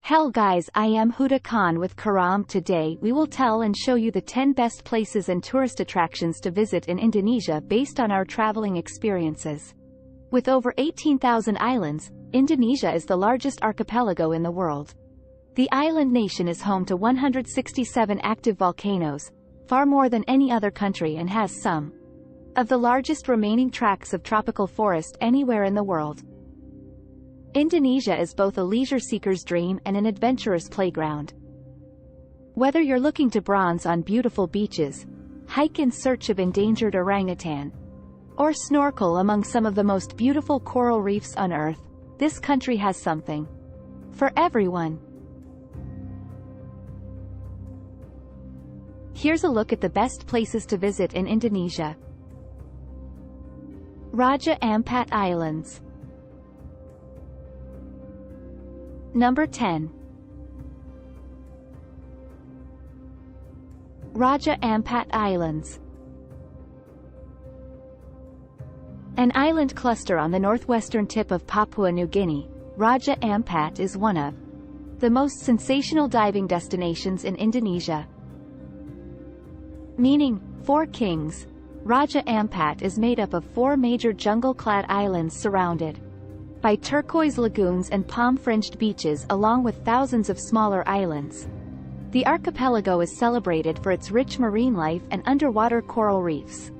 Hell guys, I am Huda Khan with Karam. Today we will tell and show you the 10 best places and tourist attractions to visit in Indonesia based on our traveling experiences. With over 18,000 islands, Indonesia is the largest archipelago in the world. The island nation is home to 167 active volcanoes, far more than any other country, and has some of the largest remaining tracts of tropical forest anywhere in the world. Indonesia is both a leisure seeker's dream and an adventurer's playground. Whether you're looking to bronze on beautiful beaches, hike in search of endangered orangutan, or snorkel among some of the most beautiful coral reefs on Earth, this country has something for everyone. Here's a look at the best places to visit in Indonesia. Raja Ampat Islands. Number 10. Raja Ampat Islands. An island cluster on the northwestern tip of Papua New Guinea, Raja Ampat is one of the most sensational diving destinations in Indonesia. Meaning, Four Kings, Raja Ampat is made up of 4 major jungle-clad islands surrounded by turquoise lagoons and palm-fringed beaches along with thousands of smaller islands. The archipelago is celebrated for its rich marine life and underwater coral reefs.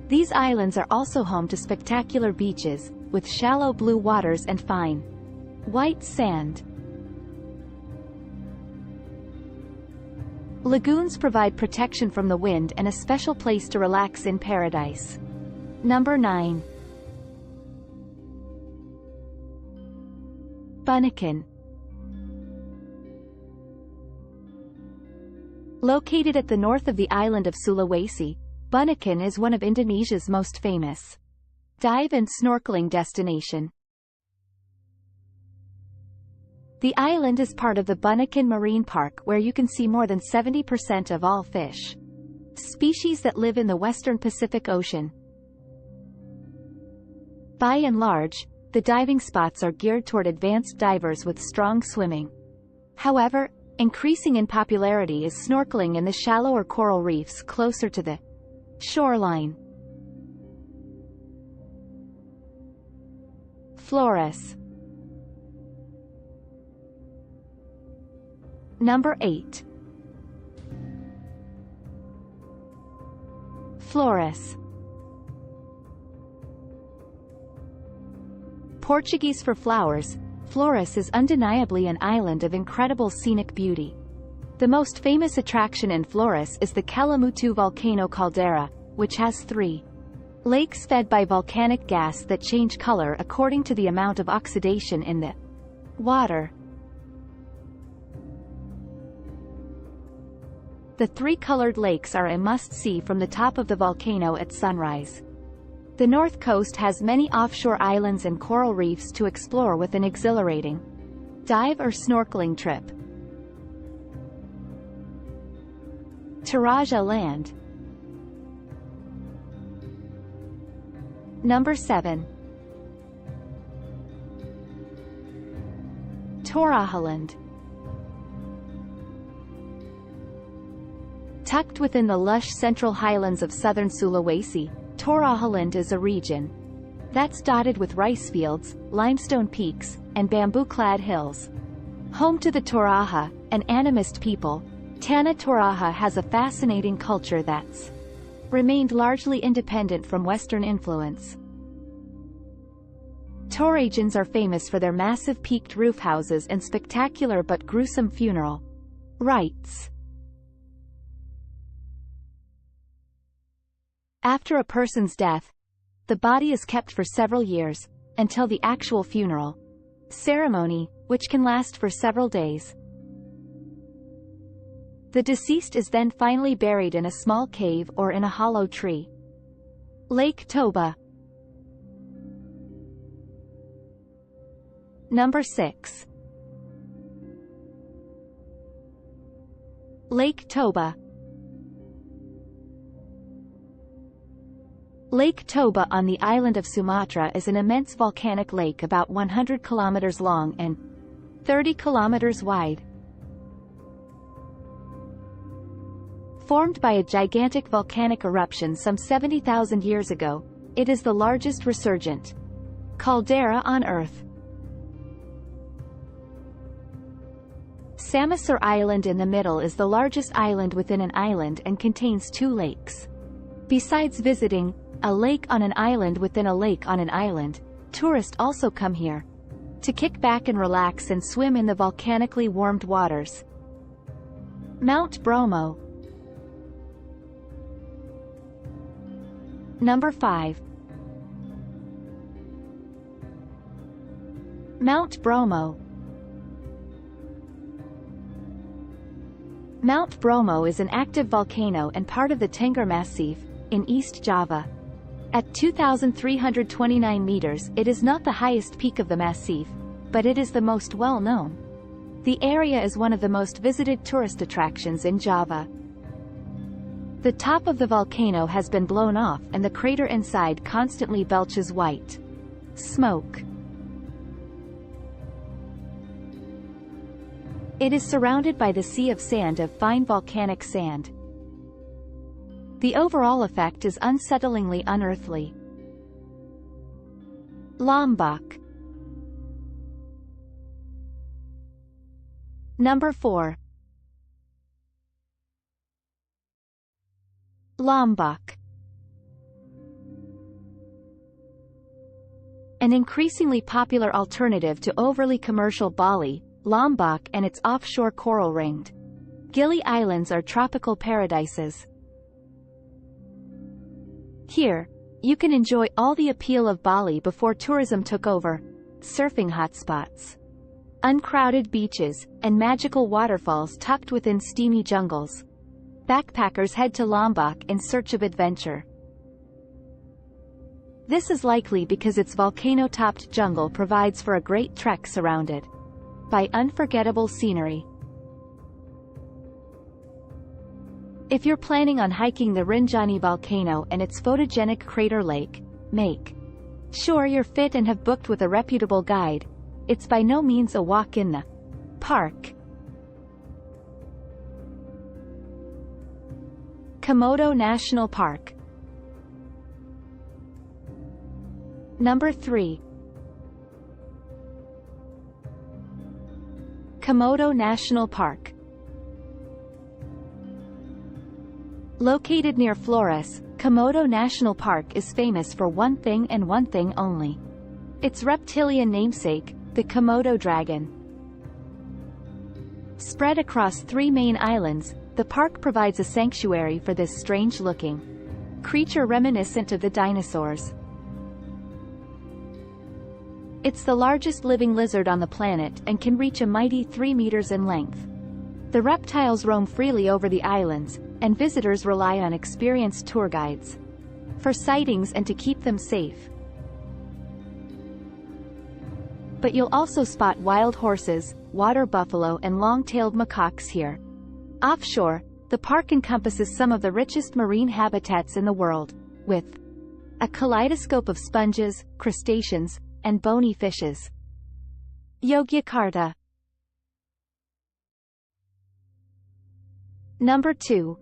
These islands are also home to spectacular beaches, with shallow blue waters and fine white sand. Lagoons provide protection from the wind and a special place to relax in paradise. Number 9. Bunaken. Located at the north of the island of Sulawesi, Bunaken is one of Indonesia's most famous dive and snorkeling destination. The island is part of the Bunaken Marine Park, where you can see more than 70% of all fish species that live in the western Pacific Ocean. By and large, the diving spots are geared toward advanced divers with strong swimming. However, increasing in popularity is snorkeling in the shallower coral reefs closer to the shoreline. Flores. Number 8. Flores. Portuguese for flowers, Flores is undeniably an island of incredible scenic beauty. The most famous attraction in Flores is the Kelimutu volcano caldera, which has 3 lakes fed by volcanic gas that change color according to the amount of oxidation in the water. The 3 colored lakes are a must-see from the top of the volcano at sunrise. The north coast has many offshore islands and coral reefs to explore with an exhilarating dive or snorkeling trip. Toraja Land. Number 7. Torajaland. Tucked within the lush central highlands of southern Sulawesi, Torajaland is a region that's dotted with rice fields, limestone peaks, and bamboo-clad hills. Home to the Toraja, an animist people, Tanah Toraja has a fascinating culture that's remained largely independent from Western influence. Torajans are famous for their massive peaked roof houses and spectacular but gruesome funeral rites. After a person's death, the body is kept for several years, until the actual funeral ceremony, which can last for several days. The deceased is then finally buried in a small cave or in a hollow tree. Lake Toba. Number 6. Lake Toba. Lake Toba on the island of Sumatra is an immense volcanic lake about 100 kilometers long and 30 kilometers wide. Formed by a gigantic volcanic eruption some 70,000 years ago, it is the largest resurgent caldera on Earth. Samosir Island in the middle is the largest island within an island and contains 2 lakes. Besides visiting a lake on an island within a lake on an island, tourists also come here to kick back and relax and swim in the volcanically warmed waters. Mount Bromo. Number 5. Mount Bromo. Mount Bromo is an active volcano and part of the Tengger Massif, in East Java. At 2,329 meters, it is not the highest peak of the massif, but it is the most well-known. The area is one of the most visited tourist attractions in Java. The top of the volcano has been blown off and the crater inside constantly belches white smoke. It is surrounded by the sea of sand of fine volcanic sand. The overall effect is unsettlingly unearthly. Lombok. Number 4. Lombok. An increasingly popular alternative to overly commercial Bali, Lombok and its offshore coral-ringed Gili Islands are tropical paradises. Here, you can enjoy all the appeal of Bali before tourism took over: surfing hotspots, uncrowded beaches, and magical waterfalls tucked within steamy jungles. Backpackers head to Lombok in search of adventure. This is likely because its volcano-topped jungle provides for a great trek surrounded by unforgettable scenery. If you're planning on hiking the Rinjani volcano and its photogenic crater lake, make sure you're fit and have booked with a reputable guide. It's by no means a walk in the park. Komodo National Park. Number 3. Komodo National Park. Located near Flores, Komodo National Park is famous for one thing and one thing only: its reptilian namesake, the Komodo dragon. Spread across 3 main islands, the park provides a sanctuary for this strange-looking creature reminiscent of the dinosaurs. It's the largest living lizard on the planet and can reach a mighty 3 meters in length. The reptiles roam freely over the islands, and visitors rely on experienced tour guides for sightings and to keep them safe. But you'll also spot wild horses, water buffalo and long-tailed macaques here. Offshore, the park encompasses some of the richest marine habitats in the world, with a kaleidoscope of sponges, crustaceans, and bony fishes. Yogyakarta. Number 2.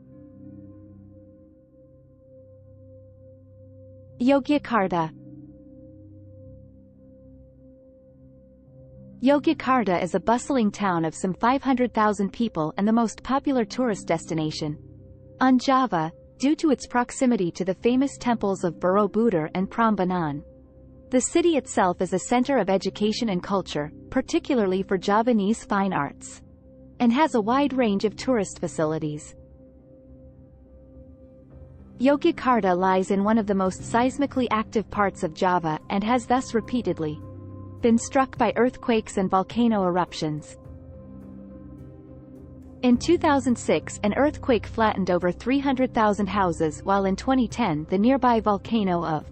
Yogyakarta. Yogyakarta is a bustling town of some 500,000 people and the most popular tourist destination on Java, due to its proximity to the famous temples of Borobudur and Prambanan. The city itself is a center of education and culture, particularly for Javanese fine arts, and has a wide range of tourist facilities. Yogyakarta lies in one of the most seismically active parts of Java and has thus repeatedly been struck by earthquakes and volcano eruptions. In 2006, an earthquake flattened over 300,000 houses, while in 2010 the nearby volcano of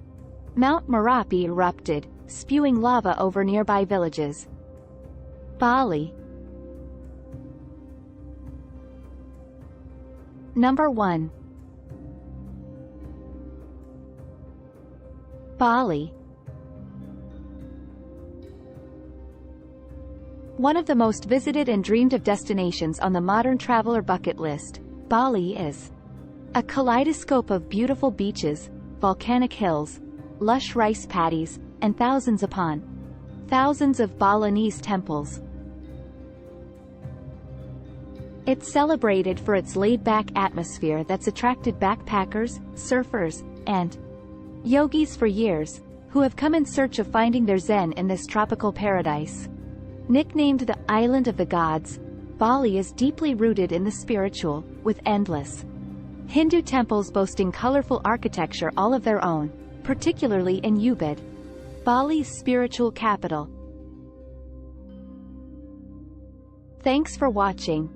Mount Merapi erupted, spewing lava over nearby villages. Bali. Number 1. Bali. One of the most visited and dreamed of destinations on the modern traveler bucket list, Bali is a kaleidoscope of beautiful beaches, volcanic hills, lush rice paddies, and thousands upon thousands of Balinese temples. It's celebrated for its laid-back atmosphere that's attracted backpackers, surfers, and yogis for years, who have come in search of finding their zen in this tropical paradise. Nicknamed the Island of the Gods, Bali is deeply rooted in the spiritual, with endless Hindu temples boasting colorful architecture all of their own, particularly in Ubud, Bali's spiritual capital. Thanks for watching.